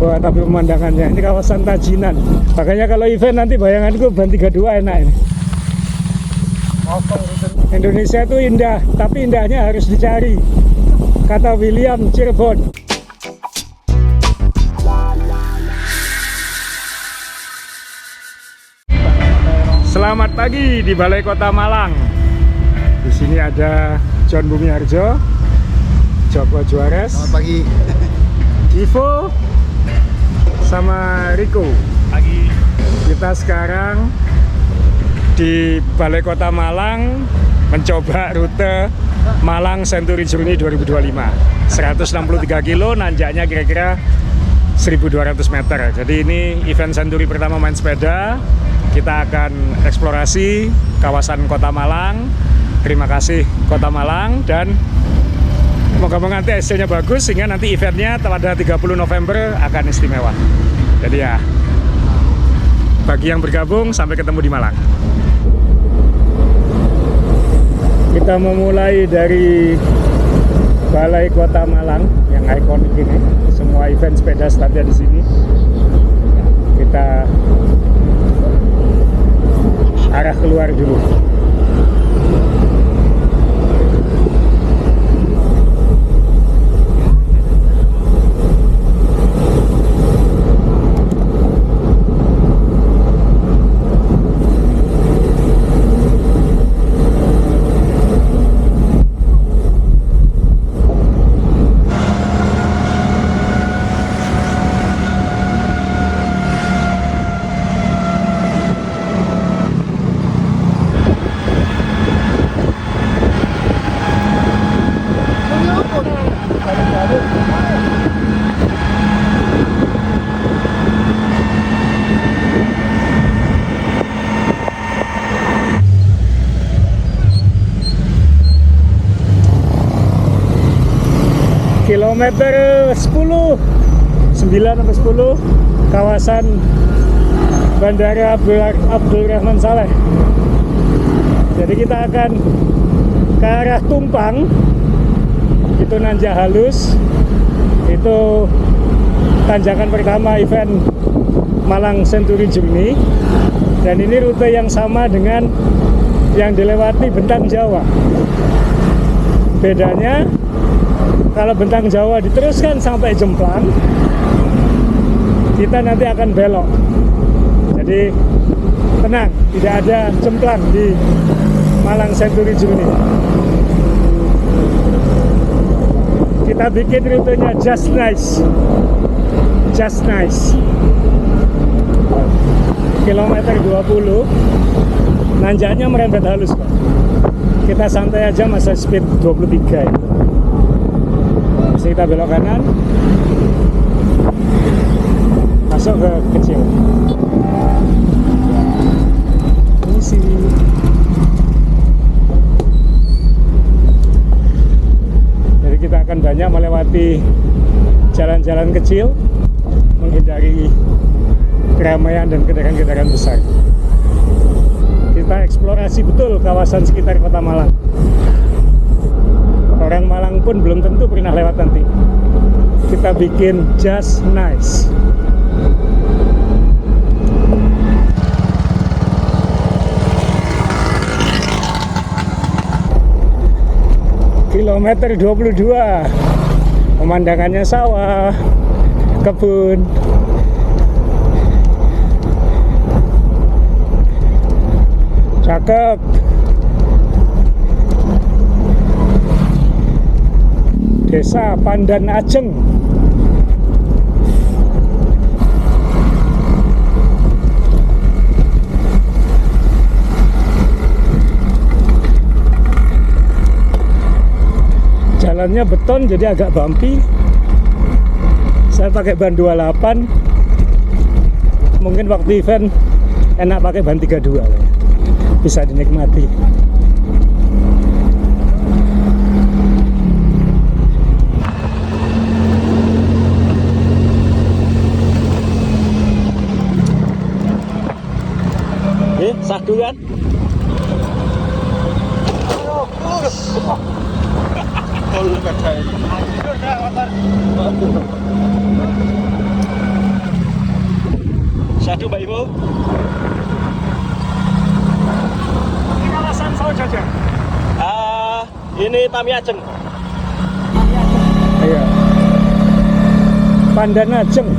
bawah tapi pemandangannya ini kawasan Tajinan. Makanya kalau event nanti bayanganku Ban 32 enak ini. Indonesia itu indah, tapi indahnya harus dicari, kata William Cirebon. Selamat pagi di Balai Kota Malang. Di sini ada John Bumiharjo, Joko Juarez. Selamat pagi. Ivo sama Riko. Pagi. Kita sekarang di Balai Kota Malang mencoba rute Malang Century Journey 2025. 163 kilo, nanjaknya kira-kira 1200 meter. Jadi ini event Century pertama main sepeda. Kita akan eksplorasi kawasan Kota Malang. Terima kasih Kota Malang, dan moga-moga nanti hasilnya bagus sehingga nanti eventnya pada 30 November akan istimewa. Jadi ya, bagi yang bergabung, sampai ketemu di Malang. Kita memulai dari Balai Kota Malang yang ikonik ini. Semua event sepeda startnya di sini. Kita arah keluar dulu. Kilometer 10, 9-10, kawasan Bandara Abdul Rahman Saleh. Jadi kita akan ke arah Tumpang, itu nanjak halus, itu tanjakan pertama event Malang Century Journey. Dan ini rute yang sama dengan yang dilewati Bentang Jawa. Bedanya, kalau Bentang Jawa diteruskan sampai Jemplang, kita nanti akan belok. Jadi tenang, tidak ada Jemplang di Malang Century Journey. Kita bikin rutenya just nice. Just nice. Kilometer 20, nanjaknya merembet halus, Pak. Kita santai aja, masa speed 23 ya. Bisa kita belok kanan, masuk ke kecil. Ini sih. Jadi kita akan banyak melewati jalan-jalan kecil, menghindari keramaian dan kendaraan-kendaraan besar. Kita eksplorasi betul kawasan sekitar Kota Malang. Orang Malang pun belum tentu pernah lewat nanti. Kita bikin just nice. Kilometer 22, pemandangannya sawah, kebun. Cakep. Desa Pandan Ajeng. Jalannya beton jadi agak bumpy. Saya pakai ban 28. Mungkin waktu event enak pakai ban 32. Bisa dinikmati. Satu kan? Satu Mbak Ibu. Ini kawasan Sawah Jajang. Ini Tami Ajeng. Iya. Pandan Ajeng.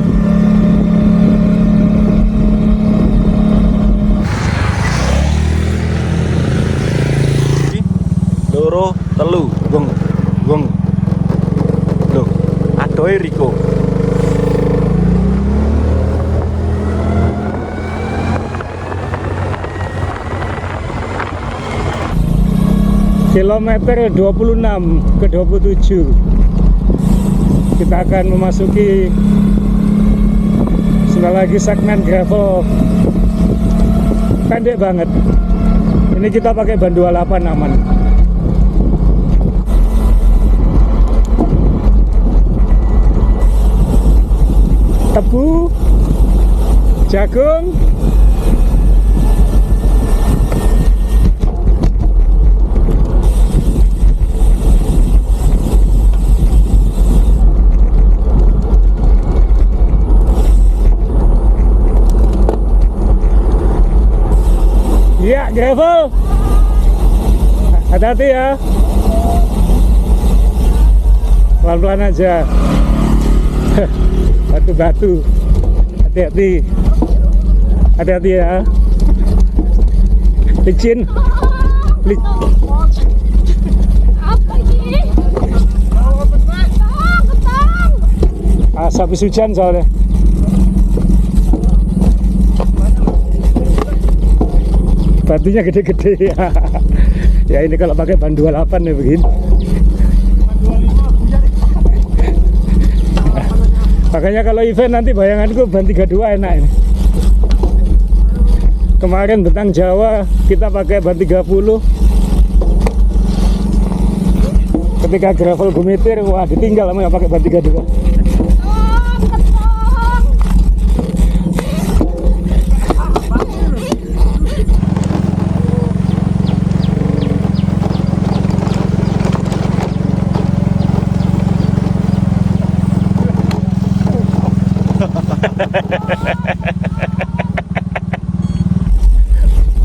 Loro telu wong lho adohe Riko. Kilometer 26 ke 27 kita akan memasuki sebentar lagi segmen gravel pendek banget. Ini kita pakai ban 28 aman. Tebu, jagung, ya gravel. Hati-hati ya, pelan-pelan aja. Batu-batu, hati-hati, hati-hati ya. Licin, Apa ini? Ketang. habis hujan soalnya. Batunya gede-gede ya. Ya ini kalau pakai ban 28 ya begini. Makanya kalau event nanti bayanganku ban 32 enak ini. Kemarin Bentang Jawa kita pakai ban 30. Ketika gravel Gumitir, wah ditinggal sama yang pakai ban 32. Ketang.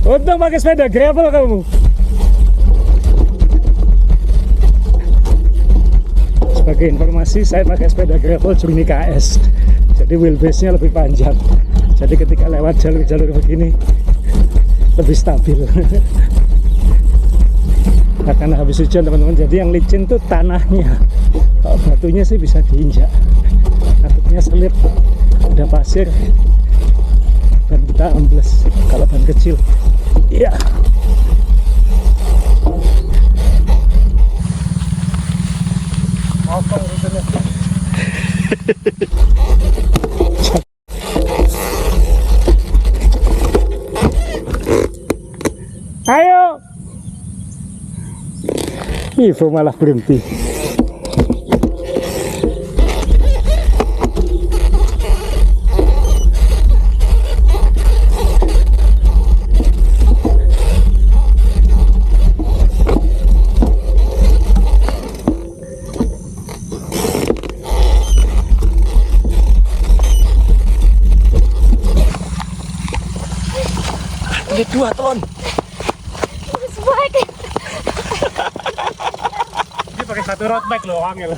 Untung pakai sepeda gravel kamu. Sebagai informasi, saya pakai sepeda gravel Journey KS. Jadi wheelbase-nya lebih panjang. Jadi ketika lewat jalur-jalur begini lebih stabil. Nah, karena habis hujan teman-teman, jadi yang licin tuh tanahnya. Kalau batunya sih bisa diinjak. Takutnya selip, ada pasir, dan kita ambles. Kalau ban kecil, iya. Ayo. Ivo malah berhenti. Ini 2 ton. Sebaik. Ini pakai satu road bike loh, angel.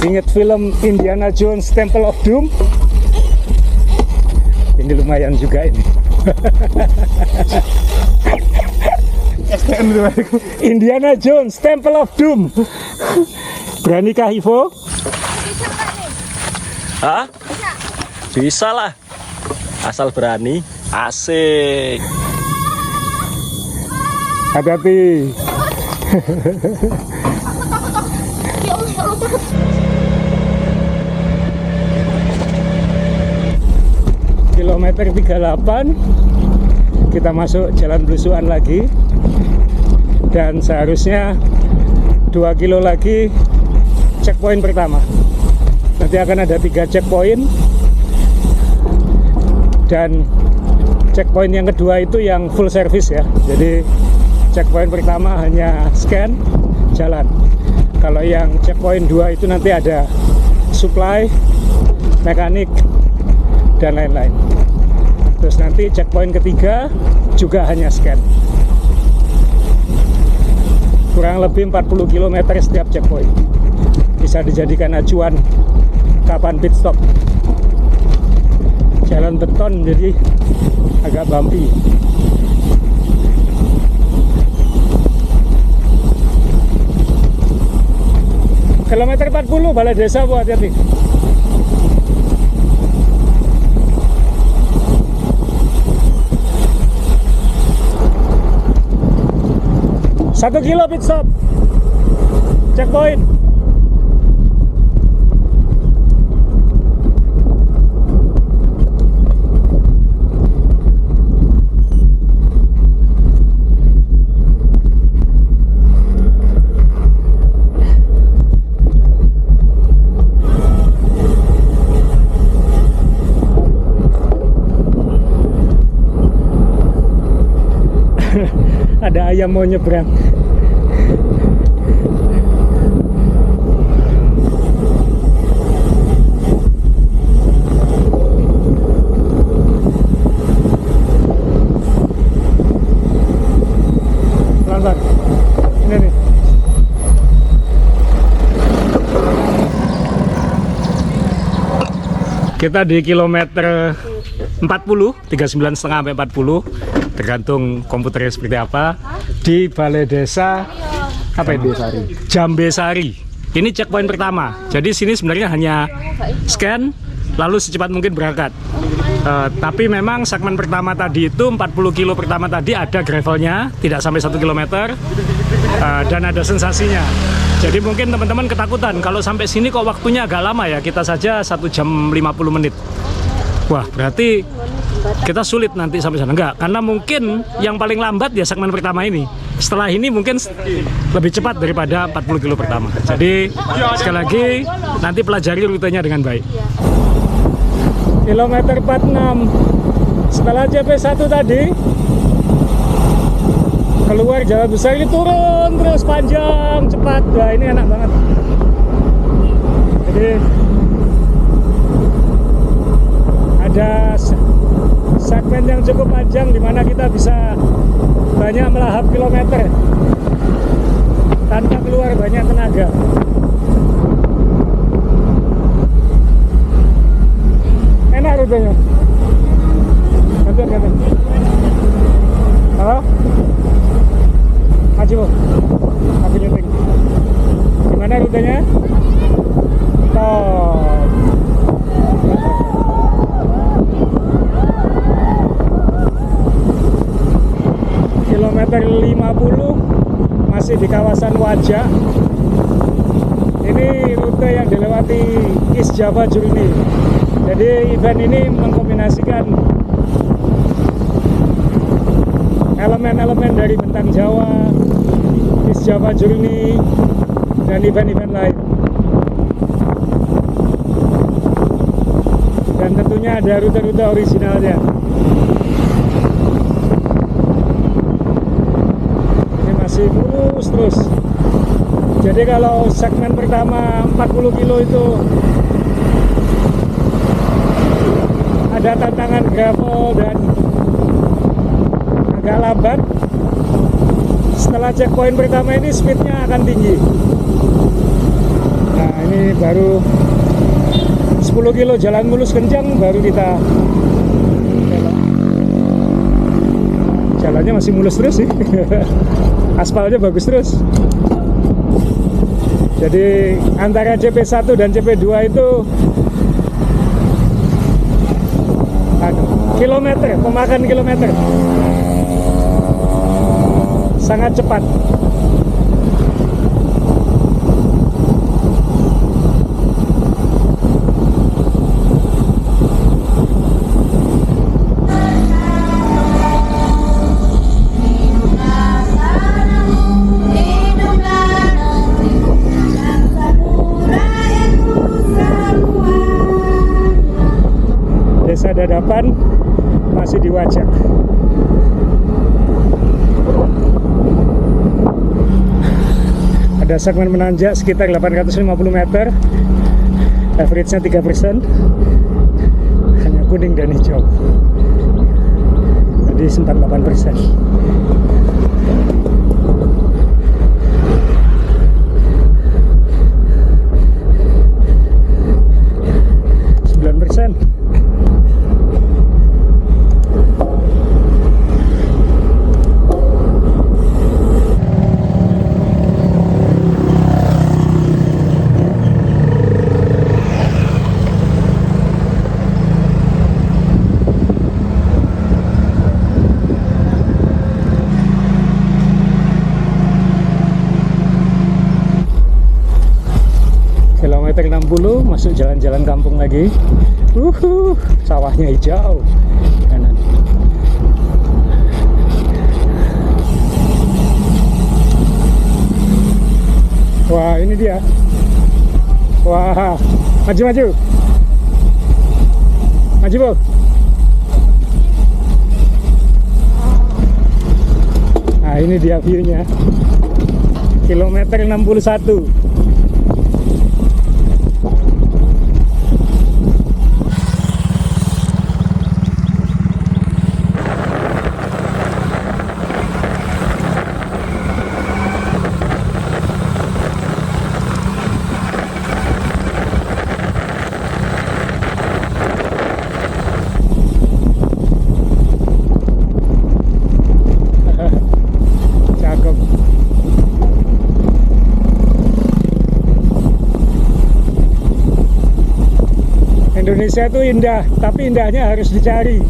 Ingat film Indiana Jones Temple of Doom? Ini lumayan juga ini. Indiana Jones Temple of Doom. Beranikah Ivo? Hah? Bisa lah. Asal berani. Asik. Hati-hati. Kilometer 38 kita masuk jalan belusuan lagi, dan seharusnya 2 kilo lagi checkpoint pertama. Nanti akan ada 3 checkpoint, dan checkpoint yang kedua itu yang full service ya. Jadi checkpoint pertama hanya scan jalan. Kalau yang checkpoint 2 itu nanti ada supply, mekanik, dan lain-lain. Terus nanti checkpoint ketiga juga hanya scan. Kurang lebih 40 km setiap checkpoint. Bisa dijadikan acuan kapan pit stop. Jalan beton jadi agak bumpy. Kilometer 40 Balai Desa, Bu, hati-hati. Satu kilo pit stop. Checkpoint. Ada ayam mau nyebrang. Pelan-pelan. Ini nih. Kita di kilometer 40, 39,5 sampai 40, tergantung komputernya seperti apa. Di Balai Desa apa itu? Jambesari. Ini checkpoint pertama. Jadi sini sebenarnya hanya scan, lalu secepat mungkin berangkat. Tapi memang segmen pertama tadi itu 40 kilo pertama tadi ada gravelnya, tidak sampai 1 km, dan ada sensasinya. Jadi mungkin teman-teman ketakutan kalau sampai sini kok waktunya agak lama ya. Kita saja 1 jam 50 menit. Wah, berarti kita sulit nanti sampai sana. Enggak, karena mungkin yang paling lambat ya segmen pertama ini. Setelah ini mungkin lebih cepat daripada 40 kilo pertama. Jadi sekali lagi nanti pelajari rutenya dengan baik. Kilometer 46 setelah CP1 tadi keluar jalan besar ini turun terus panjang cepat. Wah, ini enak banget. Jadi ada segmen yang cukup panjang di mana kita bisa banyak melahap kilometer tanpa keluar banyak tenaga. Enak rutenya. Gantian. Oh, maju. Aku nyeting. Gimana rutenya? Top. Kilometer 50 masih di kawasan Wajak. Ini rute yang dilewati East Java Journey. Jadi event ini mengkombinasikan elemen-elemen dari Bentang Jawa, East Java Journey, dan event-event lain. Dan tentunya ada rute-rute originalnya. Ini masih mulus terus. Jadi kalau segmen pertama 40 kilo itu ada tantangan gravel dan agak lambat. Setelah checkpoint pertama ini speednya akan tinggi. Nah, ini baru 10 kilo jalan mulus kencang baru kita belok. Jalannya masih mulus terus sih. Aspalnya bagus terus. Jadi antara CP1 dan CP2 itu kilometer, pemakan kilometer sangat cepat. Desa Dadapan masih di Wajak. Ada segmen menanjak sekitar 850 meter. Average-nya 3%. Hanya kuning dan hijau. Tadi sempat 8%. Kilometer 60 masuk jalan-jalan kampung lagi. Sawahnya hijau kanan. Wah, ini dia. Wah, maju. Maju, Bu. Nah, ini dia view-nya. Kilometer 61. Indonesia itu indah, tapi indahnya harus dicari,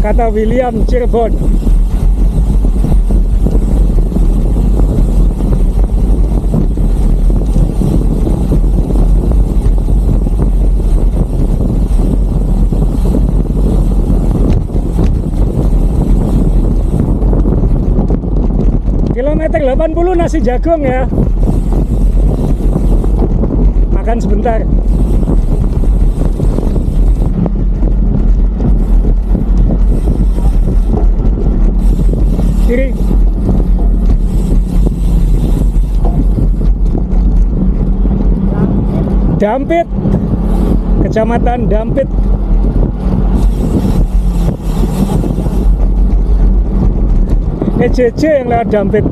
kata William Cirebon. Kilometer 80 nasi jagung ya. Makan sebentar. Kiri. Dampit, Kecamatan Dampit. EJJ yang lewat Dampit.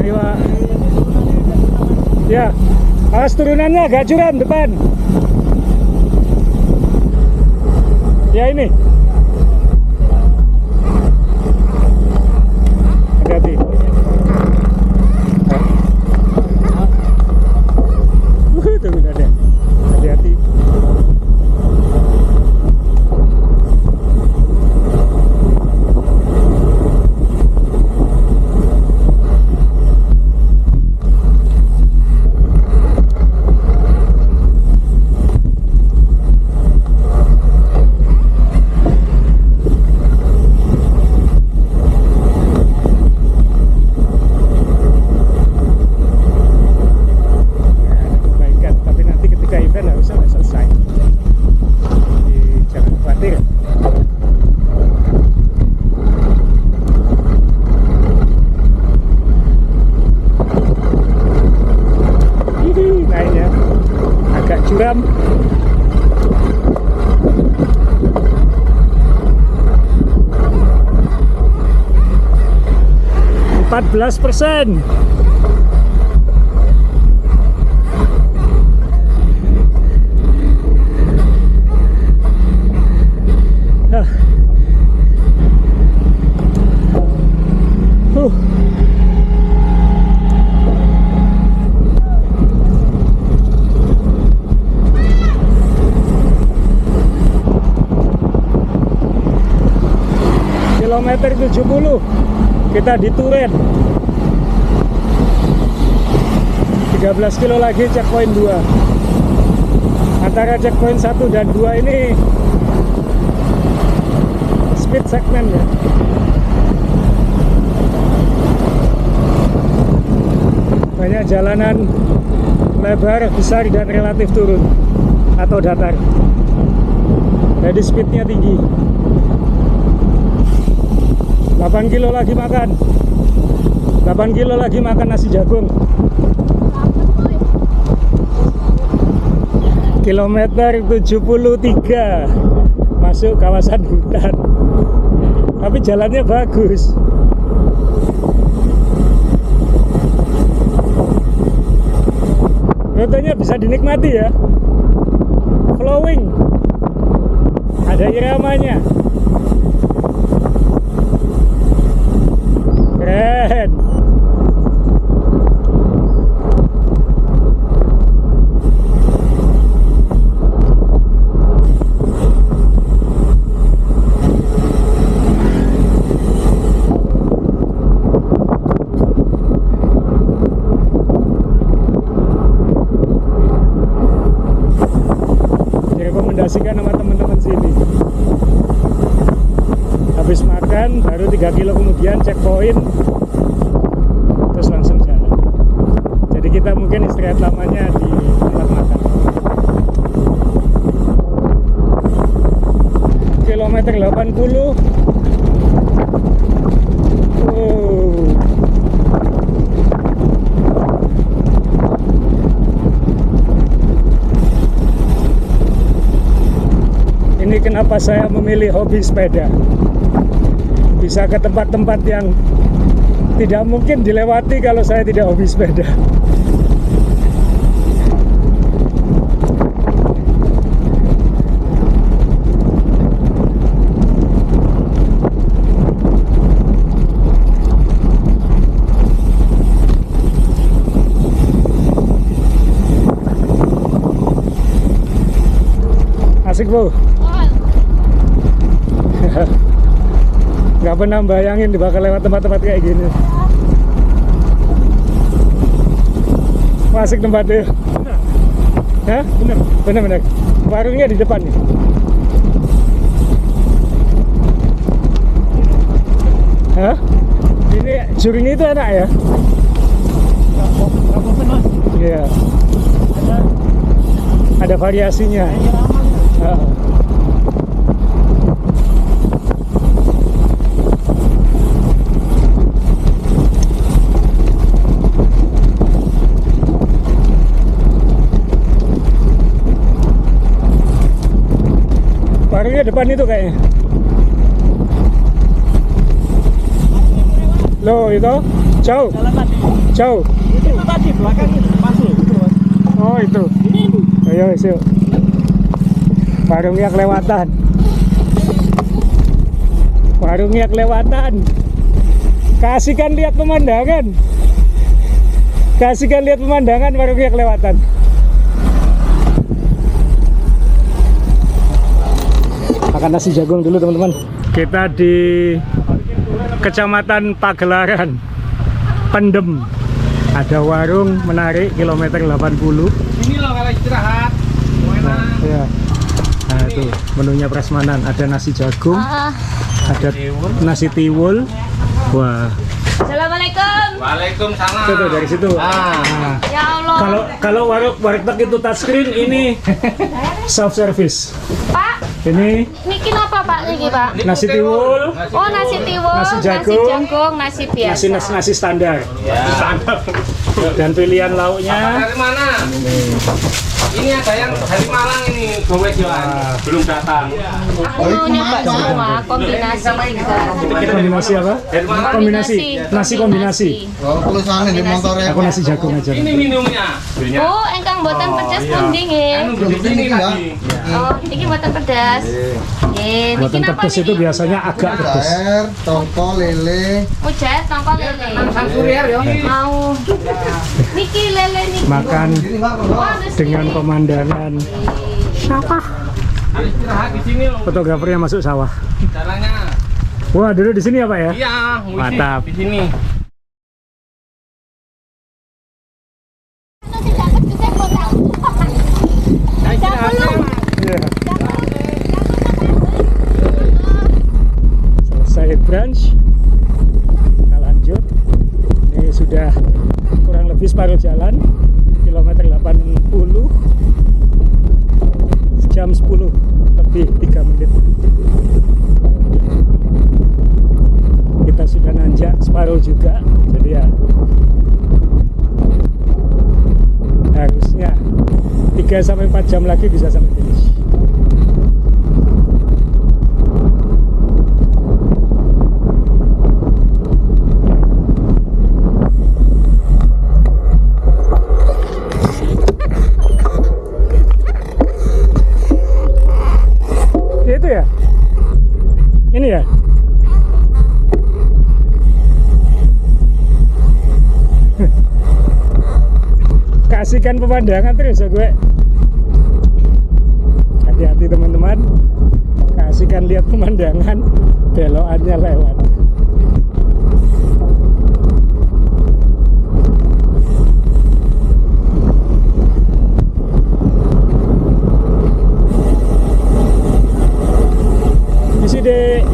Ayo, Pak. Ya. Awas turunannya agak curam depan. Ya ini. Hati-hati. Tuh ada. Hati-hati. Curam. %. Kilometer 70 kita di Turen. 13 kilo lagi checkpoint 2. Antara checkpoint 1 dan 2 ini speed segment ya. Banyak jalanan lebar, besar dan relatif turun atau datar. Jadi speednya tinggi. 8 kilo lagi makan. 8 kilo lagi makan nasi jagung. Kilometer 73 masuk kawasan hutan. Tapi jalannya bagus. Rutenya bisa dinikmati ya. Flowing. Ada iramanya. Keren. Direkomendasikan sama teman-teman sini. Habis makan baru 3 kilo kemudian checkpoint, terus langsung jalan. Jadi kita mungkin istirahat lamanya di tempat makan. Kilometer 80. Ini kenapa saya memilih hobi sepeda. Bisa ke tempat-tempat yang tidak mungkin dilewati kalau saya tidak hobi sepeda. Asik, Bu. Nggak pernah bayangin bakal lewat tempat-tempat kayak gini. Asik tempatnya. Hah? Bener. Warungnya di depan nih. Hah? Ini juring itu enak ya? Iya. Ada variasinya. Warungnya depan itu kayaknya. Loh, itu jauh. Jauh. Itu tadi belakang itu masuk. Oh, itu. Ayo, yuk. Warungnya kelewatan. Warungnya kelewatan. Kasihkan lihat pemandangan. Kasihkan lihat pemandangan, warungnya kelewatan. Makan nasi jagung dulu teman-teman. Kita di Kecamatan Pagelaran, Pendem. Ada warung menarik kilometer 80. Ini loh kalau istirahat. Nah, ya. Nah itu menunya prasmanan. Ada nasi jagung, ada nasi tiwul. Wah. Assalamualaikum. Waalaikumsalam. Itu tuh dari situ. Nah, Ya Allah. kalau warteg itu touchscreen, ini self service. Pak, Ini niki apa Pak? Niki Pak. nasi tiwul, Oh, nasi tiwul, Nasi jagung, nasi biasa. nasi standar. Dan pilihan lauknya. Dari mana? Ini ada yang dari Malang ini, Gowes Johan. Belum datang. Aku mau nyoba semua kombinasi tiga. Kombinasi apa? Dari mana? Kombinasi. Nasi kombinasi. Oh, tulisannya di motornya. Aku nasi jagung aja. Ini minumnya. Bu, engkang boten pedas pundi nggih? Anu begini lagi. Oh, iki boten pedas. Nggih, niki Buatan napa pedas itu niki? biasanya agak pedas. Air, tongkol, lele. Mujair tongkol lele. Sang Surya ya. Mau. Niki lele niki. Makan dengan pemandangan. Harus istirahat di sini loh. Fotografernya masuk sawah. Caranya. Wah, dulu di sini ya Pak ya? Iya, wisi, Mantap. di sini. Iya. Selesai brunch, kita lanjut. Ini sudah kurang lebih separuh jalan, kilometer 80, jam 10 lebih 3 menit. Kita separuh juga, jadi ya harusnya 3-4 jam lagi bisa sampai finish. Itu ya? Ini ya? Kasihkan pemandangan terus ya gue. Hati-hati teman-teman, kasihkan lihat pemandangan, belokannya lewat. Isi deh.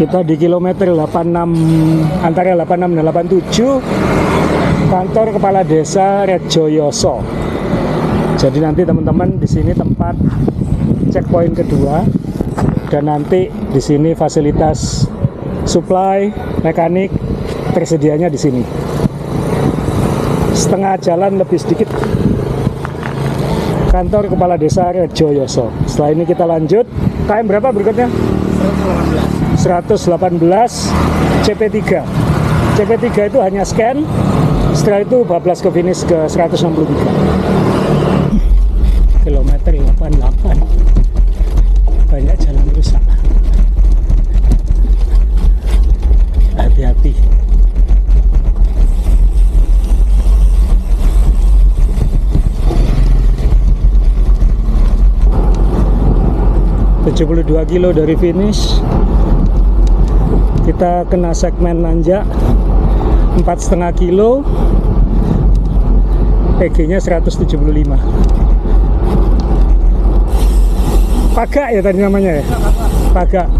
Kita di kilometer 86, antara 86 dan 87, kantor kepala desa Rejoyoso. Jadi nanti teman-teman di sini tempat checkpoint kedua, dan nanti di sini fasilitas supply mekanik tersedianya di sini. Setengah jalan lebih sedikit kantor kepala desa Rejoyoso. Setelah ini kita lanjut. KM berapa berikutnya? 118 CP3. CP3 itu hanya scan, setelah itu bablas ke finish ke 163. Kilometer 88. Banyak jalan rusak. Hati-hati. ...72 kilo dari finish, kita kena segmen nanjak 4,5 kilo, PG nya 175. Pagak ya tadi namanya ya? Pagak.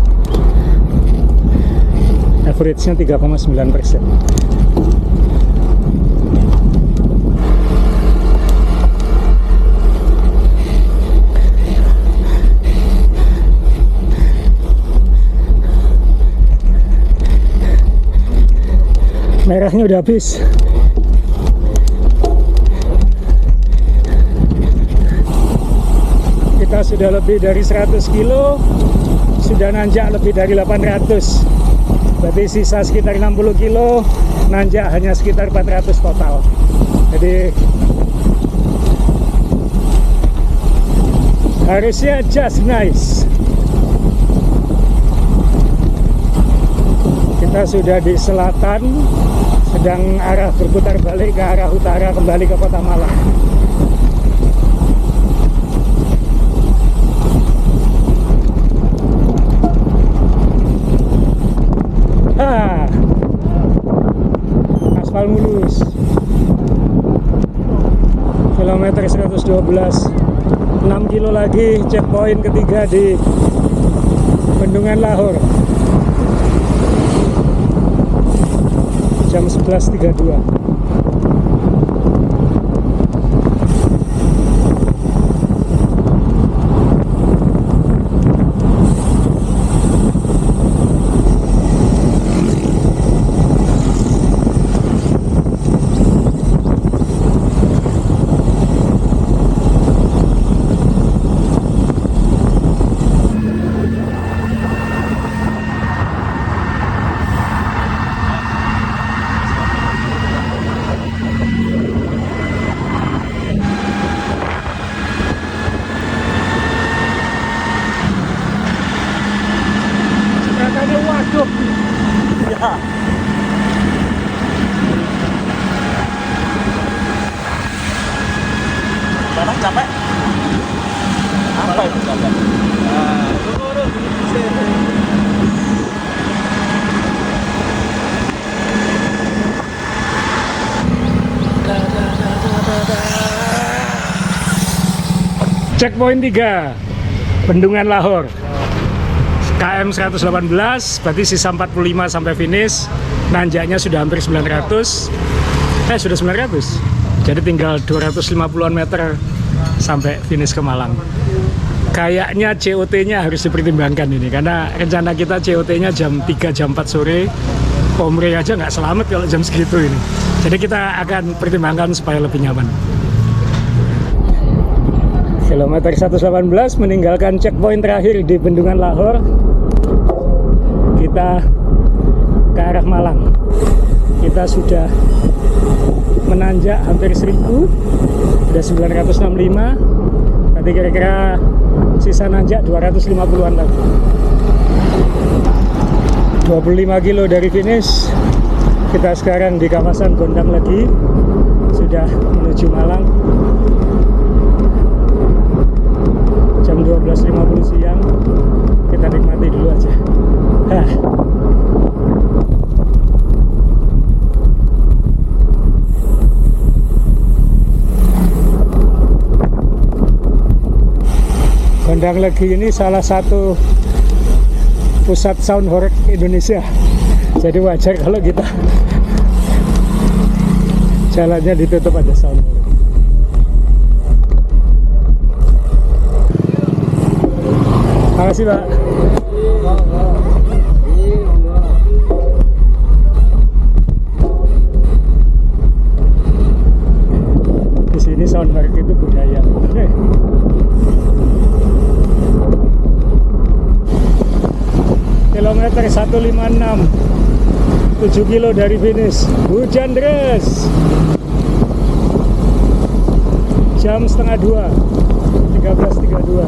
Average nya 3,9%. Merahnya udah habis. Kita sudah lebih dari 100 kilo, sudah nanjak lebih dari 800. Berarti sisa sekitar 60 kilo, nanjak hanya sekitar 400 total. Jadi harusnya just nice. Kita sudah di selatan, sedang arah berputar balik ke arah utara, kembali ke Kota Malang. Aspal mulus. Kilometer 112, 6 kilo lagi checkpoint ketiga di Bendungan Lahor. Jam 11.32. Waduh. Ya. Mana capek? Apa itu capek? Turun. Checkpoint 3 Bendungan Lahore KM 118, berarti sisa 45 sampai finish. Nanjaknya sudah hampir 900. Sudah 900. Jadi tinggal 250-an meter sampai finish ke Malang. Kayaknya COT-nya harus dipertimbangkan ini, karena rencana kita COT-nya jam 3 jam 4 sore. Omre aja nggak selamat kalau jam segitu ini. Jadi kita akan pertimbangkan supaya lebih nyaman. Kilometer 118 meninggalkan checkpoint terakhir di Bendungan Lahore. Kita ke arah Malang. Kita sudah menanjak hampir 1000, udah 965. Nanti kira-kira sisa nanjak 250-an lagi. 25 kilo dari finish. Kita sekarang di kawasan Gondang lagi, sudah menuju Malang. Jam 12.50 siang, kita nikmati dulu aja. Gondang Legi ini salah satu pusat sound horeg Indonesia, jadi wajar kalau kita jalannya ditutup ada sound horeg. Makasih Pak. Di sini sound horeg itu budaya. Kilometer 156, 7 kilo dari finish. Hujan deras. Jam setengah 2, 13.32.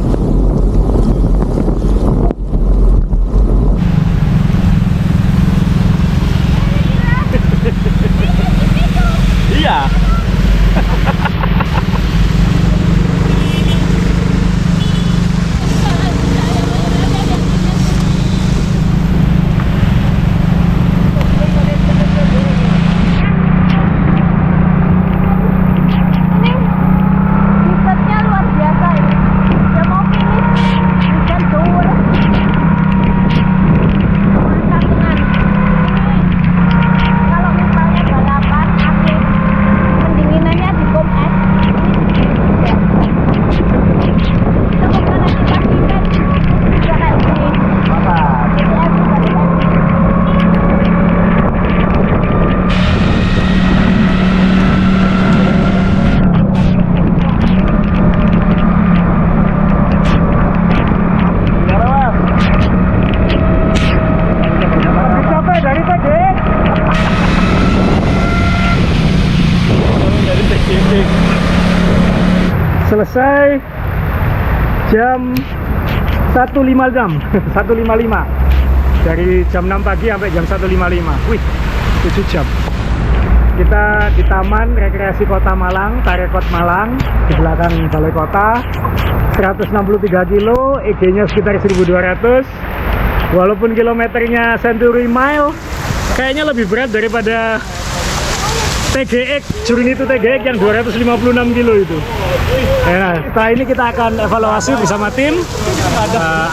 Iya. Selesai jam 1.56 dari jam 6 pagi sampai jam 1.55. Wih, 7 jam. Kita di Taman Rekreasi Kota Malang, Tarekot Malang, di belakang Balai Kota. 163 kilo, EG-nya sekitar 1200. Walaupun kilometernya Century Mile, kayaknya lebih berat daripada TGX, Journey to TGX yang 256 kilo itu. Ya, setelah ini kita akan evaluasi bersama tim,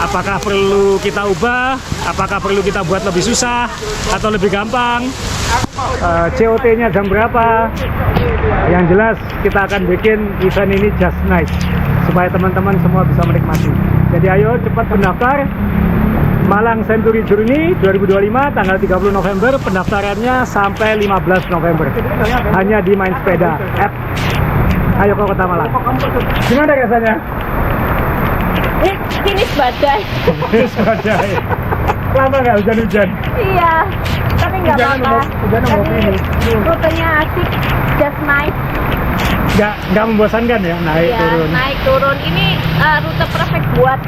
apakah perlu kita ubah, apakah perlu kita buat lebih susah atau lebih gampang, COT-nya jam berapa. Yang jelas kita akan bikin event ini just nice supaya teman-teman semua bisa menikmati. Jadi ayo cepat pendaftar. Malang Century Journey 2025 tanggal 30 November, pendaftarannya sampai 15 November. Hanya di Main Sepeda app Ayo ke Kota Malang. Gimana rasanya? Finish badai. Finish badai. Lama nggak hujan-hujan? Iya, tapi nggak apa-apa. Hujan mau ini. Rutenya asik, just nice. Nggak membosankan ya, naik turun. Naik turun. Ini rute perfect buat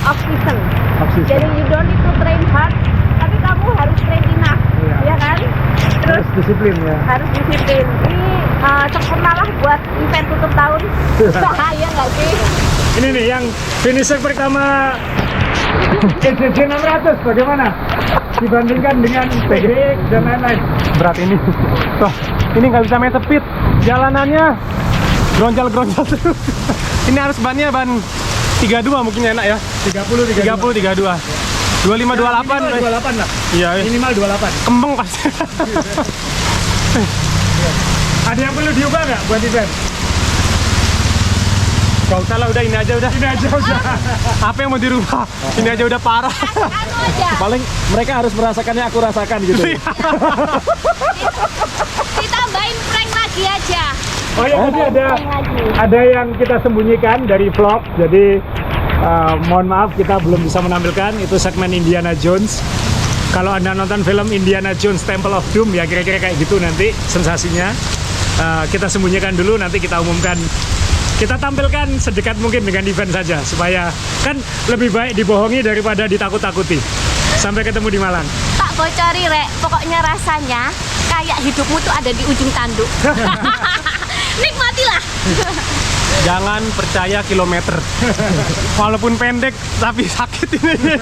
off season. Off-season. Jadi you don't need to train hard, tapi kamu harus train enough, ya kan? Terus Harus disiplin ya. harus disiplin. Ini sempurna lah buat event tutup tahun. Bahaya nggak sih? Ini nih yang finisher pertama KCJ 600 bagaimana? Dibandingkan dengan PGX dan lain-lain. Berat ini. Tuh, ini nggak bisa main speed. Jalanannya gronjal-gronjal terus. Ini harus bannya ban 32 mungkin enak ya. 30 32. 25 28. 28 lah. Iya, Minimal 28. kembang pasti. Ada yang perlu diubah nggak buat event? Gak usah lah, udah ini aja udah. Ini aja udah. Apa yang mau dirubah? Ini aja udah parah. Anu aja. Paling mereka harus merasakannya aku rasakan gitu. Ditambahin prank lagi aja. Oh ya, tadi Prank lagi. ada yang kita sembunyikan dari vlog. Jadi mohon maaf kita belum bisa menampilkan itu segmen Indiana Jones. Kalau Anda nonton film Indiana Jones Temple of Doom ya kira-kira kayak gitu nanti sensasinya. Kita sembunyikan dulu, nanti kita umumkan. Kita tampilkan sedekat mungkin dengan event saja supaya kan lebih baik dibohongi daripada ditakut-takuti. Sampai ketemu di Malang. Tak bocori rek, pokoknya rasanya kayak hidupmu tuh ada di ujung tanduk. Nikmatilah. Jangan percaya kilometer. Walaupun pendek tapi sakit ini.